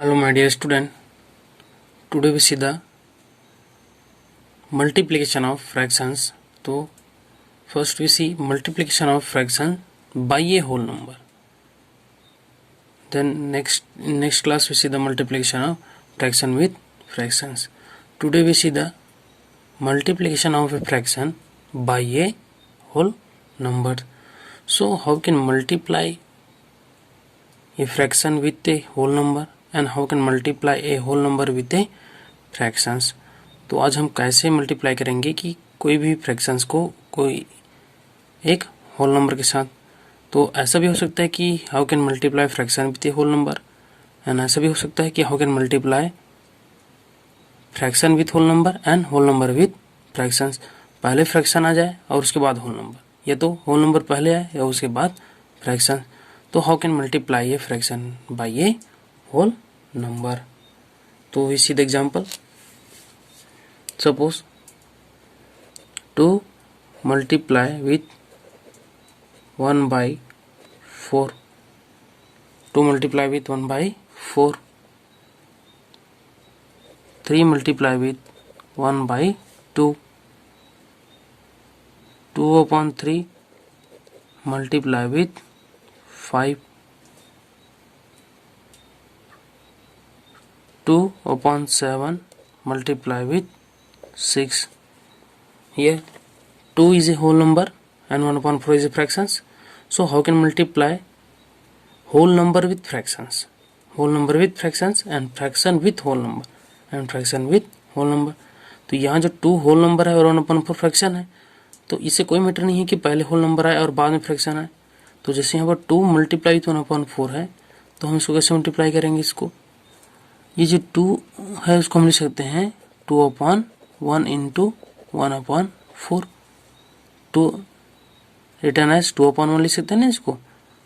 Hello my dear student, today we see the multiplication of fractions. So first we see multiplication of fraction by a whole number. Then in next class we see the multiplication of fraction with fractions. Today we see the multiplication of a fraction by a whole number. So how can multiply a fraction with a whole number and how can multiply a whole number with a fractions. तो आज हम कैसे multiply करेंगे कि कोई भी fractions को कोई एक होल नंबर के साथ. तो ऐसा भी हो सकता है कि how can multiply fraction with a whole number and ऐसा भी हो सकता है कि how can multiply fraction with whole number and whole number with fractions. पहले फ्रैक्शन आ जाए और उसके बाद होल नंबर, या तो होल नंबर पहले आए या उसके बाद फ्रैक्शन. तो how can multiply a fraction by a whole number. तो we see the example. Suppose to multiply with 1/4, to multiply with 1/4, 3 multiply with 1/2, 2/3 multiply with 5, 2/7 multiply with 6. Here 2 is a whole number and 1/4 is a fractions. So how can multiply whole number with fractions, whole number with fractions and fraction with whole number and fraction with whole number. तो यहाँ जो 2 whole number है और 1/4 fraction है, तो इससे कोई matter नहीं है कि पहले होल नंबर आए और बाद में फ्रैक्शन आए. तो जैसे यहाँ पर 2 मल्टीप्लाई विथ 1/4 है, तो हम इसको कैसे मल्टीप्लाई करेंगे. इसको ये जो 2 है उसको हम लिख सकते हैं 2/1 इंटू 1/4. 2 रिटर्न एज 2/1 लिख सकते हैं ना इसको,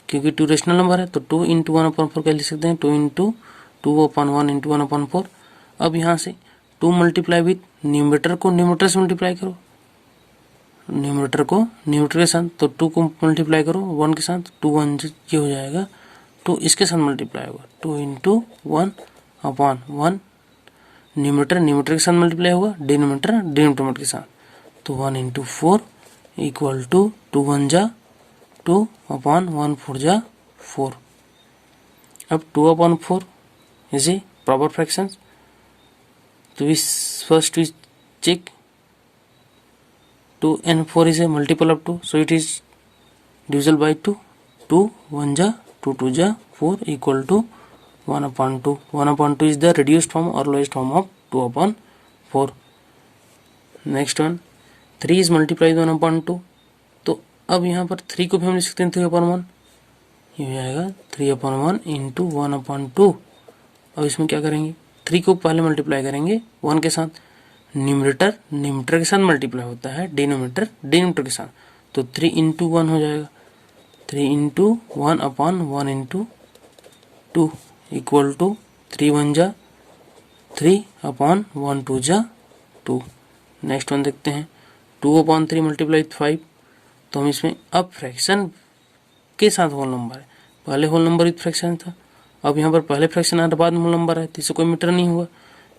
क्योंकि 2 रेशनल नंबर है. तो 2 इंटू 1/4 क्या लिख सकते हैं, 2 इंटू 2/1 इंटू 1/4. अब यहाँ से 2 मल्टीप्लाई विथ न्यूमरेटर को न्यूमरेटर से मल्टीप्लाई करो, न्यूमरेटर को न्यूमरेटर के साथ. तो 2 को मल्टीप्लाई करो 1 के साथ, 2 1 ये हो जाएगा. 2 इसके साथ मल्टीप्लाई होगा, 2 इंटू 1/1 न्यूमरेटर न्यूमरेटर के साथ मल्टीप्लाई होगा, डिनोमिनेटर डिनोमिनेटर के साथ. तो 1 इंटू 4 इक्वल टू 2 1 जा 2/1 4 जा 4. अब 2/4 इज ए प्रॉपर फ्रैक्शन. तो we first we check 2 and 4 is a multiple of 2, so it is divisible by 2. 2 1 जा 2 2 जा 4 equal to 1/2. 1/2 is the reduced form or lowest form of 2/4. Next one 3 is multiplied with 1/2. तो अब यहाँ पर 3 को भी हम लिख सकते हैं 3/1. ये हो जाएगा 3/1 इंटू 1/2. अब इसमें क्या करेंगे, 3 को पहले मल्टीप्लाई करेंगे 1 के साथ. न्यूमरेटर न्यूमरेटर के साथ मल्टीप्लाई होता है, डिनोमिनेटर डिनोमिनेटर के साथ. तो 3 इंटू 1 हो जाएगा, 3 इंटू 1/1 इंटू 2 इक्वल टू 3 1 जा 3/1 2 जा 2. नेक्स्ट वन देखते हैं 2/3 मल्टीप्लाई 5. तो हम इसमें अब फ्रैक्शन के साथ होल नंबर है, पहले होल नंबर विथ फ्रैक्शन था. अब यहाँ पर पहले फ्रैक्शन आया बाद में होल नंबर है, तो इससे कोई मीटर नहीं हुआ.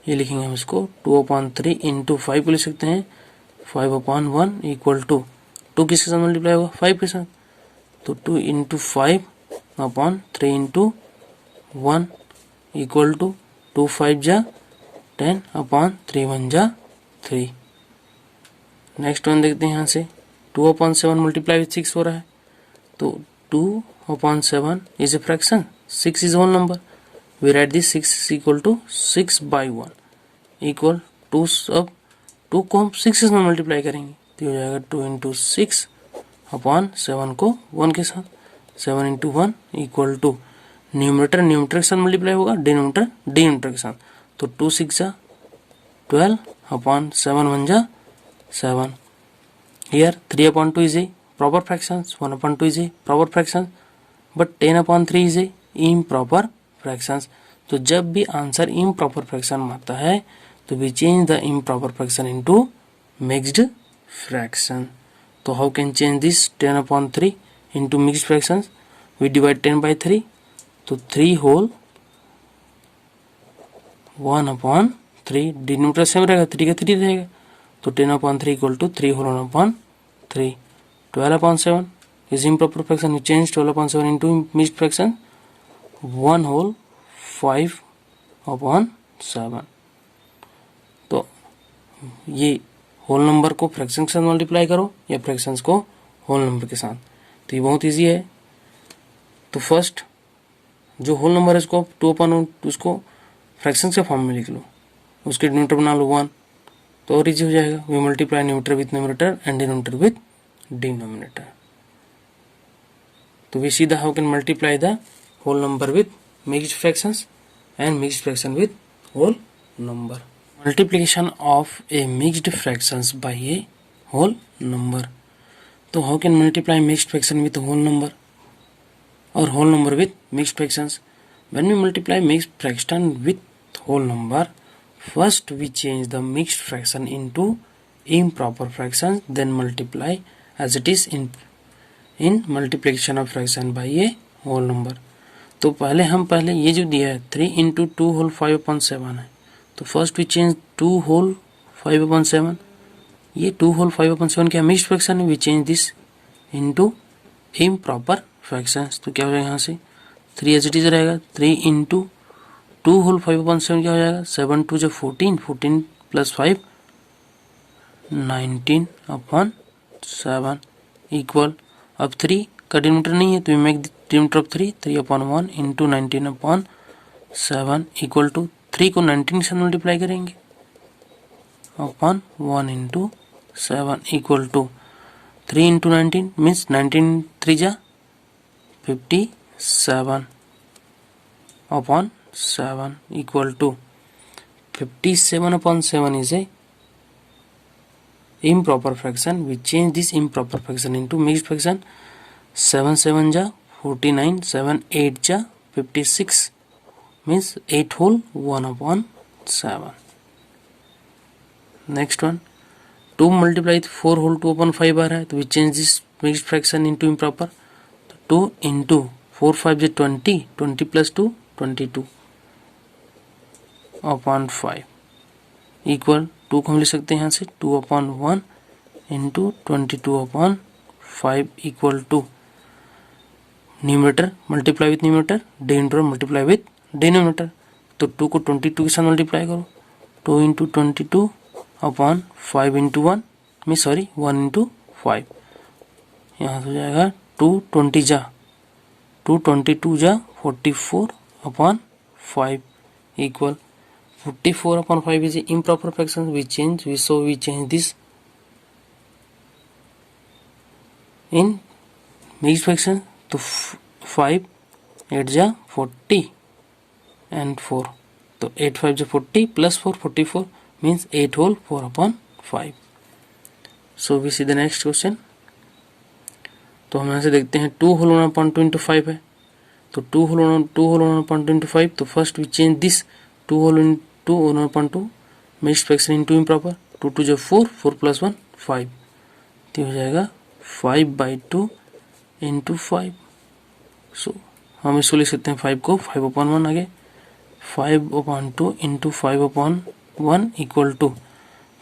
ये लिखेंगे हम इसको 2/3 इंटू 5 को लिख सकते हैं 5/1 इक्वल टू 2 किसके साथ मल्टीप्लाई होगा, 5 के साथ. तो 2 इंटू 5/3 इंटू 1 इक्वल टू 2 5 जा 10/3 1 जा 3. नेक्स्ट वन देखते हैं यहाँ से 2/7 मल्टीप्लाई विथ 6 हो रहा है. तो 2/7 is a fraction, 6 is whole number. We write this 6 is equal to 6/1 equal to, अब 2 को हम 6 से मल्टीप्लाई करेंगे तो हो जाएगा 2 इंटू 6/7 को 1 के साथ. 7 into 1 equal to numerator numerator के साथ मल्टीप्लाई होगा, डिनोमिनेटर डिनोमिनेटर के साथ. तो 2 6 जा 12/7 1 जा 7. Here 3/2 is a proper fraction, 1/2 is a proper fraction, but 10/3 is a improper fractions. तो जब भी आंसर इम्प्रॉपर फ्रैक्शन में आता है तो we change the improper fraction into mixed fraction. तो how can change this 10/3 into mixed fractions. we divide 10 by 3, तो 3 whole 1/3, denominator same रहेगा, 3 का 3 रहेगा, तो 10/3 equal to 3 whole 1/3. 12/7 is improper fraction. We change 12/7 into mixed fraction. 1 whole 5/7. तो ये whole number को fraction के साथ मल्टीप्लाई करो या फ्रैक्शंस को होल नंबर के साथ, तो ये बहुत इजी है. तो फर्स्ट जो होल नंबर है उसको 2/, उसको फ्रैक्शन के फॉर्म में लिख लो, उसके डिनोमिनेटर बना लो 1, तो और इजी हो जाएगा. We multiply numerator with numerator and denominator with denominator. तो we see the how can multiply the whole number with mixed fractions and mixed fraction with whole number. Multiplication of a mixed fractions by a whole number. तो how can multiply mixed fraction with whole number or whole number with mixed fractions? When we multiply mixed fraction with whole number, first we change the mixed fraction into improper fractions, then multiply as it is in multiplication of fraction by a whole number. तो पहले ये जो दिया है 3 into 2 whole 5/7 है, तो first we change 2 whole 5/7. ये 2 whole 5/7 क्या मिक्स्ड फ्रैक्शन है, we change this into improper fractions. तो क्या हो जाएगा यहाँ से 3 एज इट इज रहेगा. 3 इंटू 2 होल 5/7 क्या हो जाएगा 7 2 जो 14, 14 प्लस 5 19/7 इक्वल. अब 3 का डिनोमिनेटर नहीं है तो we make denominator of 3, 3/1 into 19/7 equal to 3 को 19 से मल्टीप्लाई करेंगे upon 1 into 7 equal to 3 into 19 means 19 3 जा 57 upon 7 equal to 57/7 is a improper fraction. We change this improper fraction into mixed fraction. 7 7 जा 49, 7 8 जा 56 means 8 whole 1/7. Next one 2 multiply with 4 whole 2/5 आ रहा है, तो we change this mixed fraction into improper. 2 into 4 5 जा 20, 20 plus 2 22/5 equal 2 को हम लिख सकते हैं यहाँ से 2/1 into 22/5 equal to numerator multiply with numerator, denominator multiply with denominator. तो 2 को 22 के साथ मल्टीप्लाई करो, 2 इंटू 22/5 इंटू 1 में सॉरी 1 इंटू 5. यहाँ से हो जाएगा 2 20 जा 2 22 जा 44/5 equal 44/5 is improper fraction. We change this in mixed fraction. तो 5 8 जा 40 and 4, तो 8 5 जा 40 plus 4 44 means 8 whole 4/5. So we see the next question. तो हम यहाँ से देखते हैं 2 whole 1/2 into 5 है, तो 2 whole 1/2 into 5. तो first we change this 2 whole 1/2 mixed fraction into improper. 2 2 जो 4, 4 plus 1 5, तो हो जाएगा 5/2 into 5. सो हम इसको लिख सकते हैं 5 को 5/1 आगे 5/2 into 5/1 इक्वल टू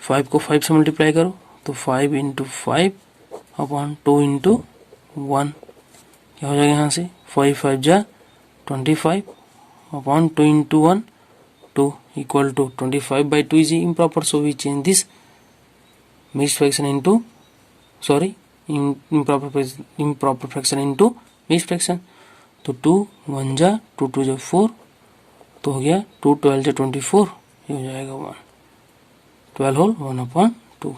5 को 5 से मल्टीप्लाई करो, तो 5 into 5/2 into 1 क्या हो जाएगा यहाँ से 5 5 जा 25/2 into 1 2 equal to 25/2 is improper. So we change this mixed fraction into improper fraction into mixed fraction. तो 2 1 जा 2 2 जा 4, तो हो गया 2 12 जा 24, ये हो जाएगा 1 12 whole 1/2.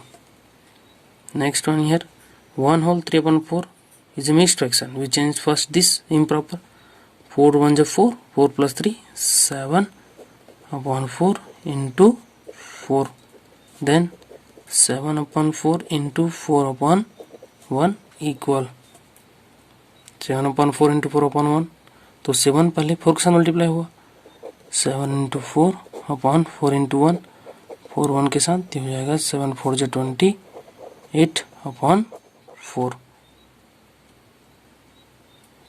Next one here 1 whole 3/4 is a mixed fraction. We change first this improper. 4 1 जा 4, 4 plus 3 7/4 into 4, then 7/4 into 4/1 equal 7/4 into 4/1. तो 7 पहले 4 के साथ मल्टीप्लाई हुआ, 7 into 4/4 into 1, 4 1 के साथ, तो हो जाएगा 7 4 जा 28/4,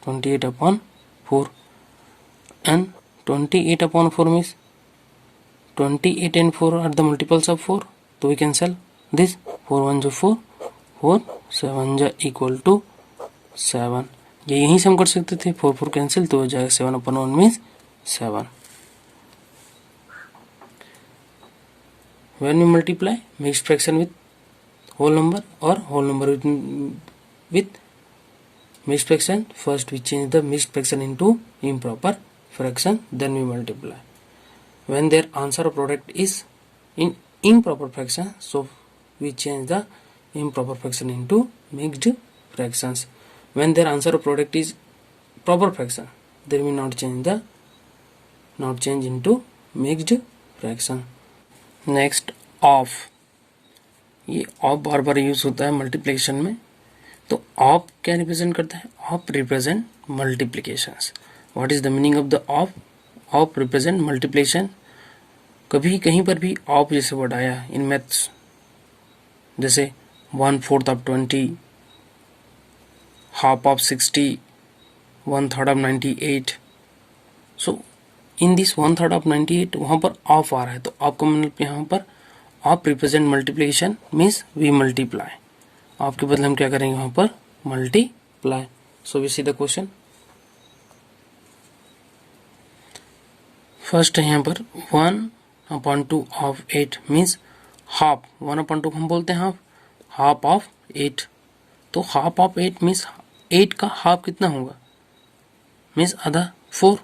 28/4 and 28/4 means 28 and 4 are the multiples of 4, तो we cancel this. 4 1 जो 4, 4 7 जा equal to 7. ये यहीं से हम कर सकते थे, 4 4 कैंसिल तो हो जाएगा 7/1 means 7. When we multiply mixed fraction with whole number or whole number with mixed fraction, first we change the mixed fraction into improper fraction, then we multiply. When their answer product is in improper fraction, so we change the improper fraction into mixed fractions. When their answer product is proper fraction, then we not change into mixed fraction. Next of, ये of bar bar use होता है multiplication में. तो of क्या represent करता है? Of represent multiplications. What is the meaning of the of? Of represent multiplication. कभी कहीं पर भी ऑफ जैसे वर्ड आया इन मैथ्स, जैसे 1/4 of 20, half of 60, 1/3 of 98. So in this 1/3 of 98 वहां पर ऑफ आ रहा है, तो ऑफ का मतलब यहाँ पर of represent multiplication means we multiply. Of के बदले हम क्या करेंगे वहां पर? Multiply. So we see the question. First है यहाँ पर 1/2 ऑफ 8 मीन्स हाफ. 1/2 हम बोलते हैं हाफ ऑफ 8. तो हाफ ऑफ 8 मीन्स 8 का हाफ कितना होगा? मीन्स आधा 4.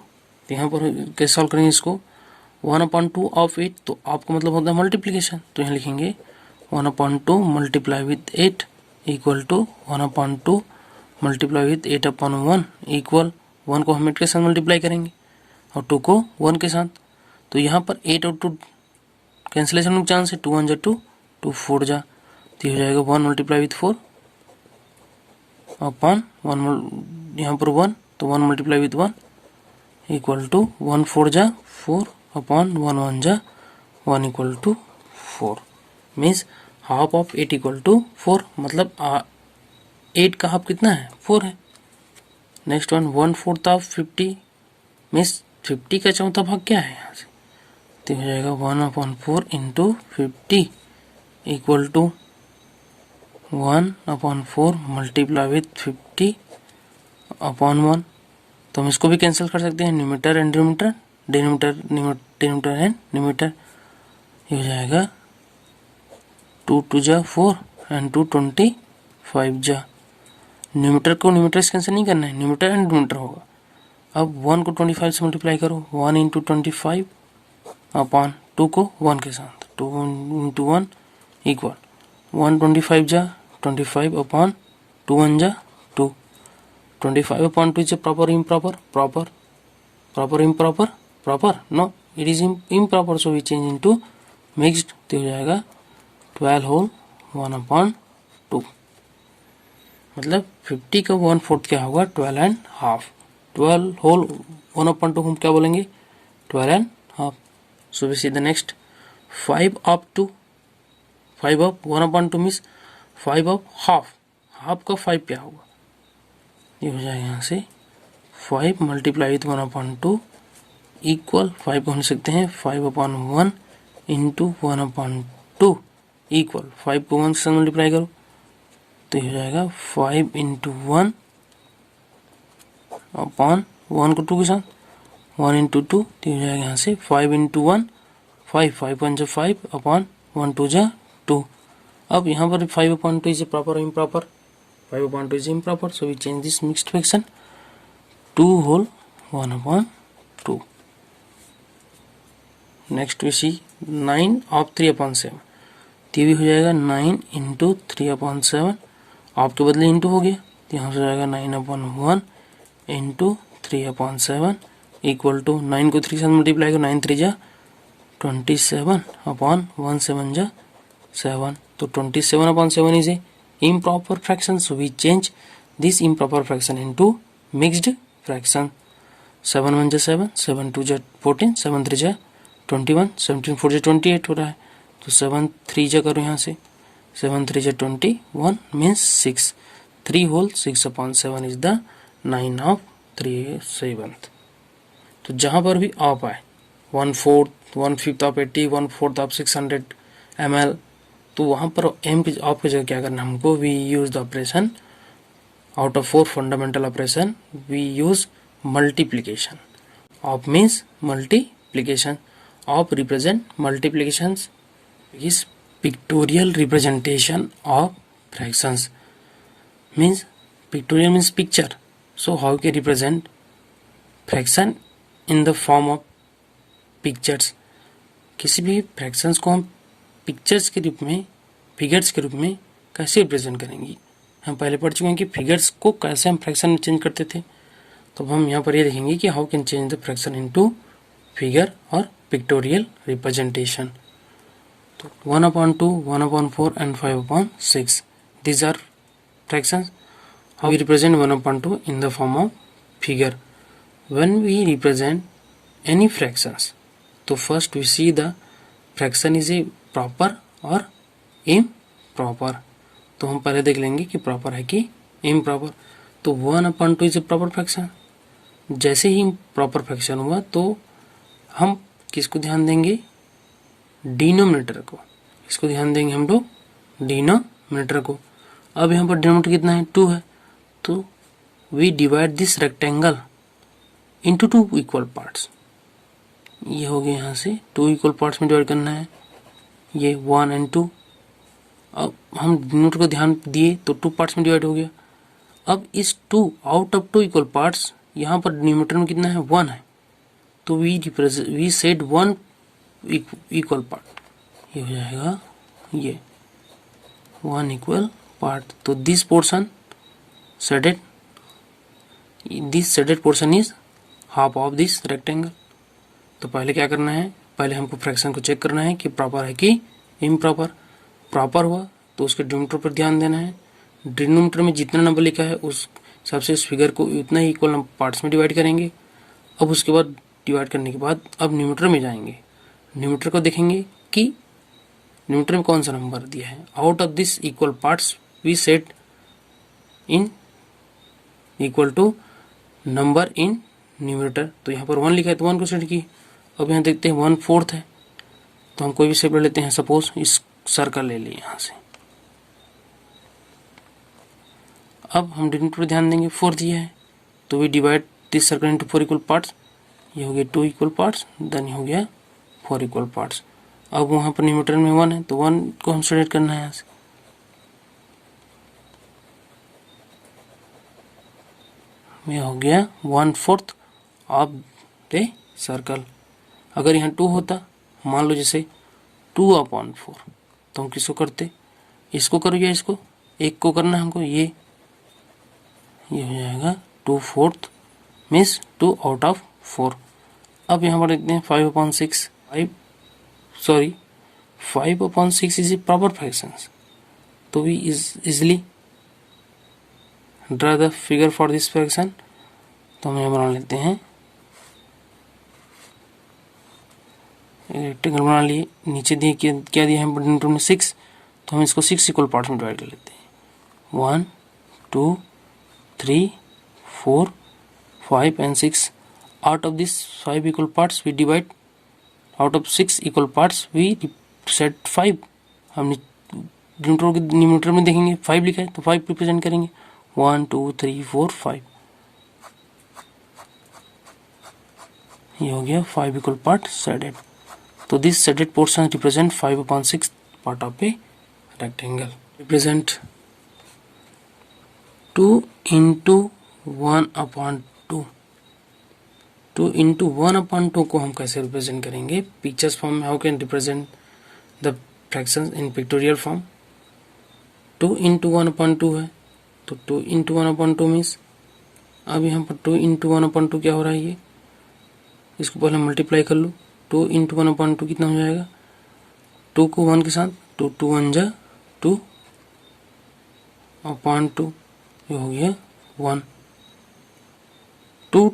यहाँ पर कैसे सॉल्व करेंगे इसको? 1/2 ऑफ 8, तो आपका मतलब होता है मल्टीप्लिकेशन. तो यहाँ लिखेंगे 1/2 multiply with 8 equal to 1/2 multiply with 8/1 equal 1 को हम 8 के साथ मल्टीप्लाई करेंगे और 2 को 1 के साथ. तो यहाँ पर 8 और 2 कैंसिलेशन का चांस है. 2 1 जा 2, 2 4 जा, तो हो जाएगा 1 मल्टीप्लाई विथ 4 अपॉन 1, यहाँ पर 1, तो 1 मल्टीप्लाई विथ 1 इक्वल टू 1 4 जा 4 अपॉन 1 1 जा 1 equal to 4. Means half of 8 equal to 4. मतलब 8 का हाफ कितना है? 4 है. नेक्स्ट वन 1/4 ऑफ 50 मीन्स 50 का चौथा भाग क्या है यहाँ से? तो हो जाएगा 1/4 into 50 equal to 1/4 multiply with 50 upon 1. तो हम इसको भी कैंसिल कर सकते हैं, numerator and denominator, denominator and numerator. ये हो जाएगा 2 2 जा 4 एंड 2 25 जा. न्यूमरेटर को न्यूमरेटर से कैंसिल नहीं करना है, न्यूमरेटर एंड डिनोमिनेटर होगा. अब 1 को 25 से मल्टीप्लाई करो, 1 इंटू 25 अपॉन 2 को 1 के साथ, 2 इंटू 1 इक्वल 1 25 जा 25 अपॉन 2 1 जा 2. 25/2 is a proper improper? Proper improper? Proper? No, it is improper, so we change into mixed. तो हो जाएगा 12 whole 1/2. मतलब 50 का 1/4 क्या होगा? 12 and half. 12 whole 1/2 हम क्या बोलेंगे? 12 and half. So we see the next 5 of 2. 5 of 1/2 means 5 of half. Half का 5 क्या होगा? ये हो जाएगा यहाँ से 5 मल्टीप्लाई विथ 1/2 इक्वल 5 को हम सकते हैं 5/1 इंटू 1/2 इक्वल 5 को 1 से मल्टीप्लाई करो, तो ये हो जाएगा 5 इंटू 1 अपॉन 1 को 2 के साथ 1 इंटू 2, तो हो जाएगा यहाँ से 5 इंटू 1 5, 5 1 जा 5 अपॉन 1 2 जा 2. अब यहाँ पर 5/2 is proper improper? 5/2 is improper, so we change this mixed fraction 2 whole 1/2. Next we see 9 of 3/7. तो ये भी हो जाएगा 9 इंटू 3/7. ऑफ के बदले इंटू हो गया, तो यहाँ से हो जाएगा 9/1 इंटू 3/7 इक्वल टू 9 को 3 से मल्टीप्लाई करो, 9 3 जा 27 अपॉन 1 7 जा 7. तो 27/7 is a improper fraction, so we change this improper fraction into mixed fraction. 7 1 जा 7, 7 2 जा 14, 7 3 जा 21, 17 4 जा 28 हो रहा है. तो 7 3 जा करो यहाँ से, 7 3 जा 21 means 6. 3 whole 6/7 is the 9 of 3/7. तो जहाँ पर भी ऑफ आए 1/4 1/5 ऑफ 80 1/4 ऑफ 600 ml, तो वहाँ पर m की ऑफ की जगह क्या करना है हमको, we use the operation out of 4 fundamental operation we use multiplication. Of means multiplication. Of represent multiplications is pictorial representation of fractions. Means pictorial means picture. So how can represent fraction in the form of pictures. किसी भी fractions को हम pictures के रूप में, figures के रूप में कैसे represent करेंगे. हम पहले पढ़ चुके हैं कि फिगर्स को कैसे हम फ्रैक्शन में चेंज करते थे, तो हम यहाँ पर ये देखेंगे कि how can change the fraction into figure or pictorial representation. तो 1/2 1/4 and 5/6 these are fractions. How we represent 1/2 in the form of figure. When we represent any fractions, तो first we see the fraction is a proper or improper. तो हम पहले देख लेंगे कि proper है कि इम्प्रॉपर. तो 1/2 इज ए प्रॉपर फ्रैक्शन. जैसे ही प्रॉपर फ्रैक्शन हुआ तो हम किसको ध्यान देंगे, डिनोमिनेटर को. इसको ध्यान देंगे हम लोग डिनोमिनेटर को. अब यहाँ पर डिनोमिनेटर कितना है, 2 है. तो we divide this rectangle into 2 equal parts. ये हो गया, यहाँ से 2 इक्वल पार्ट्स में डिवाइड करना है, ये 1 एंड 2. अब हम डिनोमिनेटर को ध्यान दिए तो 2 पार्ट्स में डिवाइड हो गया. अब इस 2 आउट ऑफ 2 इक्वल पार्ट्स, यहाँ पर डिनोमिनेटर में कितना है, 1 है. तो वी सेड 1 इक्वल पार्ट. ये हो जाएगा ये 1 इक्वल पार्ट. तो this portion shaded, this shaded portion is half of this rectangle. तो पहले क्या करना है, पहले हमको फ्रैक्शन को चेक करना है कि प्रॉपर है कि इम्प्रॉपर. प्रॉपर हुआ तो उसके डिनोमिनेटर पर ध्यान देना है. डिनोमिनेटर में जितना नंबर लिखा है उस हिसाब से इस फिगर को उतना ही इक्वल पार्ट्स में डिवाइड करेंगे. अब उसके बाद डिवाइड करने के बाद अब न्यूमरेटर में जाएंगे. न्यूमरेटर को देखेंगे कि न्यूमरेटर में कौन सा नंबर दिया है. Out of this equal parts we set in equal to number in numerator. तो यहाँ पर 1 लिखा है तो 1 को सेट की. अब यहाँ देखते हैं 1/4 है, तो हम कोई भी शेप ले लेते हैं. सपोज इस सर्कल ले लिए यहाँ से. अब हम डिनोमिनेटर पर ध्यान देंगे, 4 दिया है तो we divide this circle into 4 equal parts. ये हो गया 2 इक्वल पार्ट्स, देन हो गया 4 इक्वल पार्ट्स. अब वहाँ पर न्यूमरेटर में 1 है तो 1 को हम सेट करना है यहाँ से. ये हो गया 1/4 ऑफ द सर्कल. अगर यहाँ 2 होता, मान लो जैसे 2/4, तो हम किसको करते, इसको करो या इसको, एक को करना है हमको. ये हो जाएगा 2/4 मीन्स 2 आउट ऑफ 4. अब यहाँ पर देखते हैं 5/6. 5/6 इज ए प्रॉपर फ्रैक्शन. तो we easily draw the figure for this fraction. तो हम यहाँ बना लेते हैं, रेक्टेंगल बना लिए. नीचे दिए क्या दिया है डिनोमिनेटर में 6, तो हम इसको 6 इक्वल पार्ट्स में डिवाइड कर लेते हैं. 1 2 3 4 5 and 6. Out of this 5 equal parts we divide, out of 6 equal parts we set 5. हम न्यूमरेटर में देखेंगे 5 लिखा है तो 5 रिप्रेजेंट करेंगे. 1 2 3 4 5. ये हो गया 5 इक्वल पार्ट शेडेड. तो this shaded portion represent 5/6 part of a rectangle. Represent 2 into 1/2. 2 into 1/2 को हम कैसे रिप्रेजेंट करेंगे, पिक्चर्स फॉर्म में. How can represent the fractions in pictorial form. 2 into 1/2 है तो 2 into 1/2 मीन्स, अब यहाँ पर 2 into 1/2 क्या हो रहा है, ये इसको पहले मल्टीप्लाई कर लो. 2 into 1/2 कितना हो जाएगा, 2 को 1 के साथ, 2 2 1 जा 2/2. ये हो गया 1. 2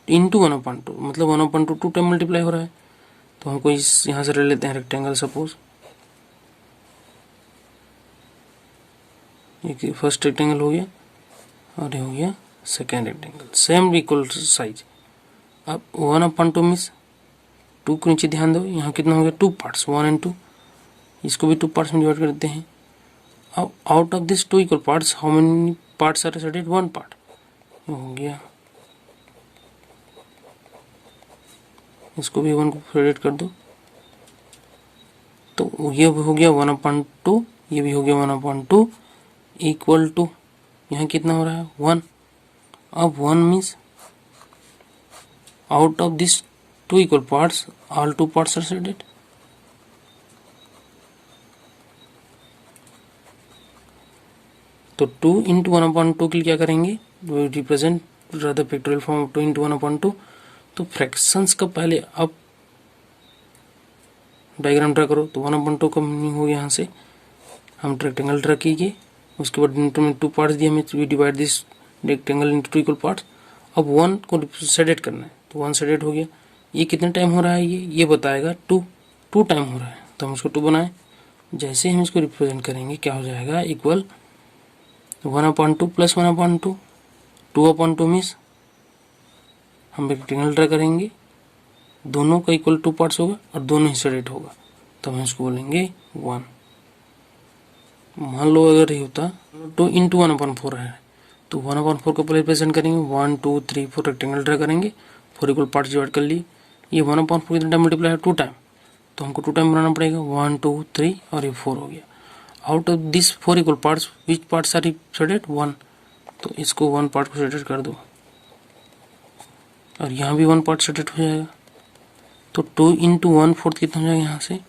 into 1/2 मतलब 1/2 2 टाइम मल्टीप्लाई हो रहा है. तो हमको इस यहाँ से ले लेते हैं रेक्टेंगल. सपोज ये फर्स्ट रेक्टेंगल हो गया और ये हो गया second rectangle, same equal size. अब 1/2 मीन्स 2 के नीचे ध्यान दो, यहाँ कितना हो गया 2 पार्ट्स, 1 and 2, इसको भी 2 पार्ट्स में डिवाइड कर देते हैं। अब out of this 2 equal parts how many parts are added, 1 part, हो गया, इसको भी 1 को एडेड कर दो, तो ये हो गया 1/2, ये भी हो गया 1/2 इक्वल टू, यहाँ कितना हो रहा है 1। अब 1 means out of this 2 equal parts all 2 parts are added, तो 2 इंटू 1/2 के लिए क्या करेंगे, represent rather factorial form of 2 into 1/2। तो फ्रैक्शंस का पहले अब डायग्राम ड्रा करो, तो 1/2 का मीनिंग हो गया, यहाँ से हम रेक्टेंगल ड्रा कीजिए, उसके बाद इंटू में 2 पार्ट्स दिए हमें, we divide this rectangle into 2 equal parts. अब 1 को सेडेट करना है, तो 1 सेडेट हो गया। ये कितने टाइम हो रहा है, ये बताएगा 2 टाइम हो रहा है, तो हम इसको 2 बनाए। जैसे हम इसको रिप्रेजेंट करेंगे क्या हो जाएगा, इक्वल 1/2 प्लस 1/2, 2/2 मीन्स हम रेक्टेंगल ड्रा करेंगे, दोनों का इक्वल 2 पार्ट्स होगा और दोनों ही सेडेट होगा, तो हम इसको बोलेंगे 1। मान लो अगर ये होता 2 इंटू 1/4 है, तो 1/4 को पहले रिप्रेजेंट करेंगे, 1 2 3 4 रेक्टेंगल ड्रा करेंगे, 4 इक्वल पार्ट्स डिवाइड कर लिए। ये 1/4 कितना टाइम मल्टीप्लाई है, 2 टाइम, तो हमको 2 टाइम बनाना पड़ेगा, 1 2 3 और ये 4 हो गया। Out of this 4 equal parts which parts are shaded, 1, तो इसको 1 पार्ट को सेडेड कर दो, और यहाँ भी 1 पार्ट सेडेड हो जाएगा। तो 2 इंटू 1/4 कितना हो जाएगा, यहाँ से ये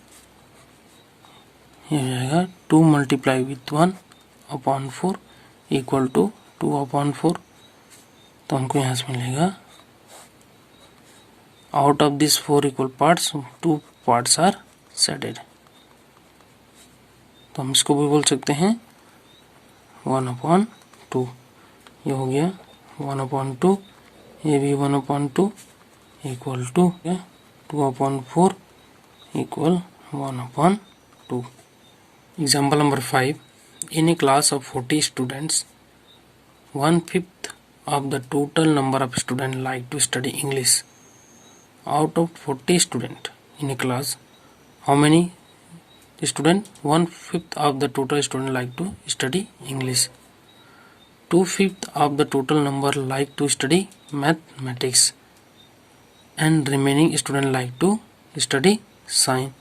हो जाएगा 2 मल्टीप्लाई विथ 1/4 इक्वल टू 2/4। तो हमको यहाँ से मिलेगा out of this 4 equal parts 2 parts are shaded. तो हम इसको भी बोल सकते हैं 1/2, ये हो गया 1/2, ये भी 1/2 equal to 2/4 equal 1/2। Example number 5. In a class of 40 students, 1/5 of the total number of students like to study English. Out of 40 students in a class, how many students? 1/5 of the total students like to study English. 2/5 of the total number like to study mathematics, and remaining students like to study science.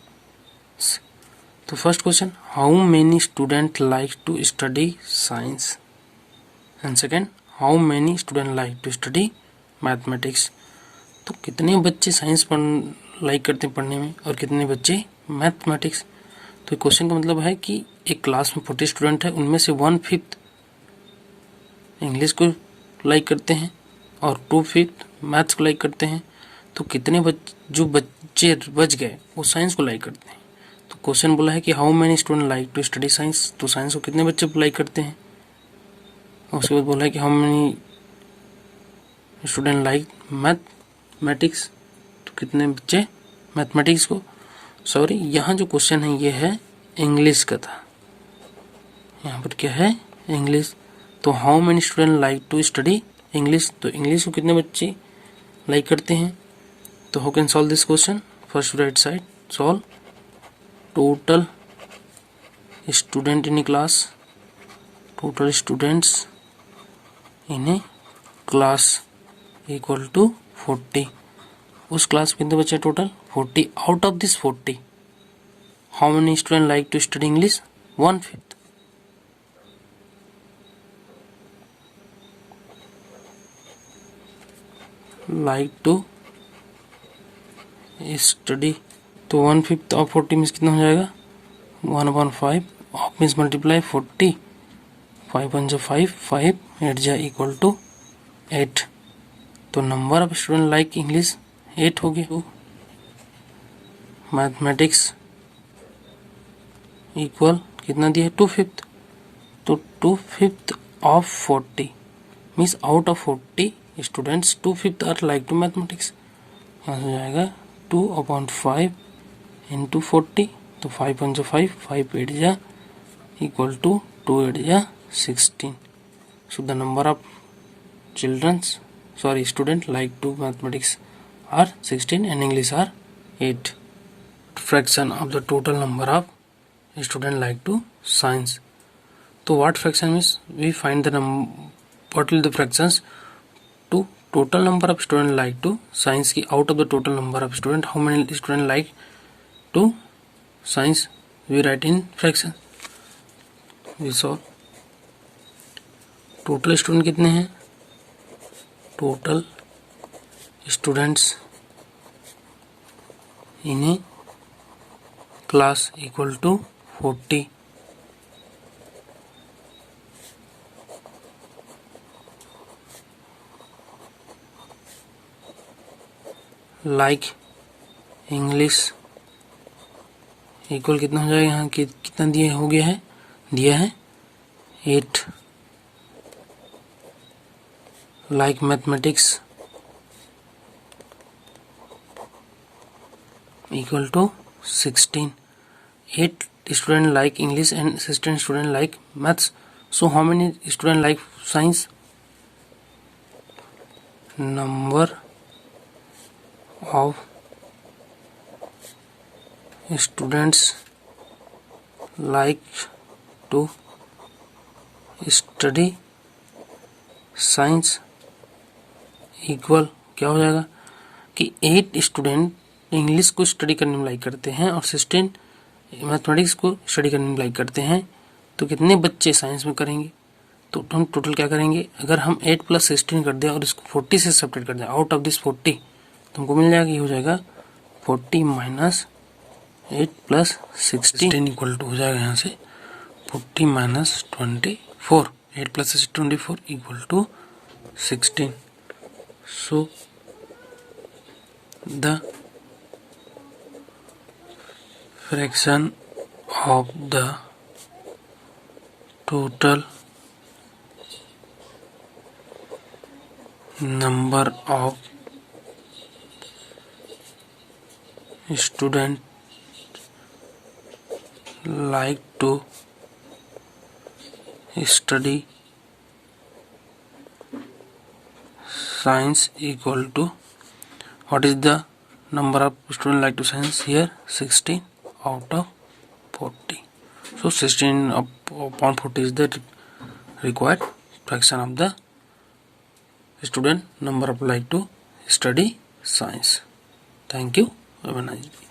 तो first question, how many student like to study science, and second, how many student like to study mathematics. तो कितने बच्चे science like करते हैं पढ़ने में और कितने बच्चे मैथमेटिक्स। तो क्वेश्चन का मतलब है कि एक क्लास में 40 स्टूडेंट है, उनमें से 1/5 इंग्लिश को लाइक करते हैं और 2/5 मैथ्स को लाइक करते हैं। तो कितने जो बच्चे बच गए वो साइंस को लाइक करते हैं। तो क्वेश्चन बोला है कि how many student like to study science, तो साइंस को कितने बच्चे लाइक करते हैं। और उसके बाद बोला है कि how many student like mathematics, तो कितने बच्चे मैथमेटिक्स को, सॉरी यहाँ जो क्वेश्चन है ये है इंग्लिश का था, यहाँ पर क्या है इंग्लिश। तो how many student like to study English, तो इंग्लिश को कितने बच्चे लाइक करते हैं। तो how can solve this question, first right side solve, total student in a class, total students in a class equal to 40। उस class में कितने बच्चे total 40। Out of this 40 how many student like to study English, 1/5। Like to study, तो 1/5 of 40 means कितना हो जाएगा 1/5 of means multiply 40, 5 1 5, 5 8 जा equal to 8। तो number of student like English 8 हो गया। मैथमेटिक्स इक्वल कितना दिया है 2/5, तो 2/5 of 40 means out of 40 students 2/5 are like to mathematics. यहाँ हो जाएगा 2/5 इंटू 40, तो 5 1 5, 5 8 जा इक्वल टू 2 8 जा 16। So the number of student like to mathematics are 16 and English are 8 fraction of the total number of student like to science. So what fraction means? We find the what will the fractions to total number of student like to science की out of the total number of student, how many student like to science we write in fraction. We saw total student कितने हैं, total students in a class equal to 40. Like English equal कितना हो जाएगा, यहाँ कितना दिया हो गया है, दिया है 8. Like mathematics equal to 16. 8 student like English and 16 student like maths. So how many student like science? Number of students like to study science equal क्या हो जाएगा कि 8 स्टूडेंट इंग्लिश को स्टडी करने में लाइक करते हैं और 16 मैथमेटिक्स को स्टडी करने में लाइक करते हैं, तो कितने बच्चे साइंस में करेंगे? तो हम टोटल क्या करेंगे, अगर हम 8 + 16 कर दें और इसको 40 से सब्ट्रैक्ट कर दें आउट ऑफ दिस 40, तो हमको मिल जाएगा, ये हो जाएगा 40 - 8 + 16 इक्वल टू हो जाएगा यहाँ से 40 - 24. 8 + 6 24 equal to 16. So the fraction of the total number of students like to study science equal to, what is the number of students like to science here? 16 out of 40. So 16 upon 40 is the required fraction of the student number of like to study science. Thank you. Have a nice day.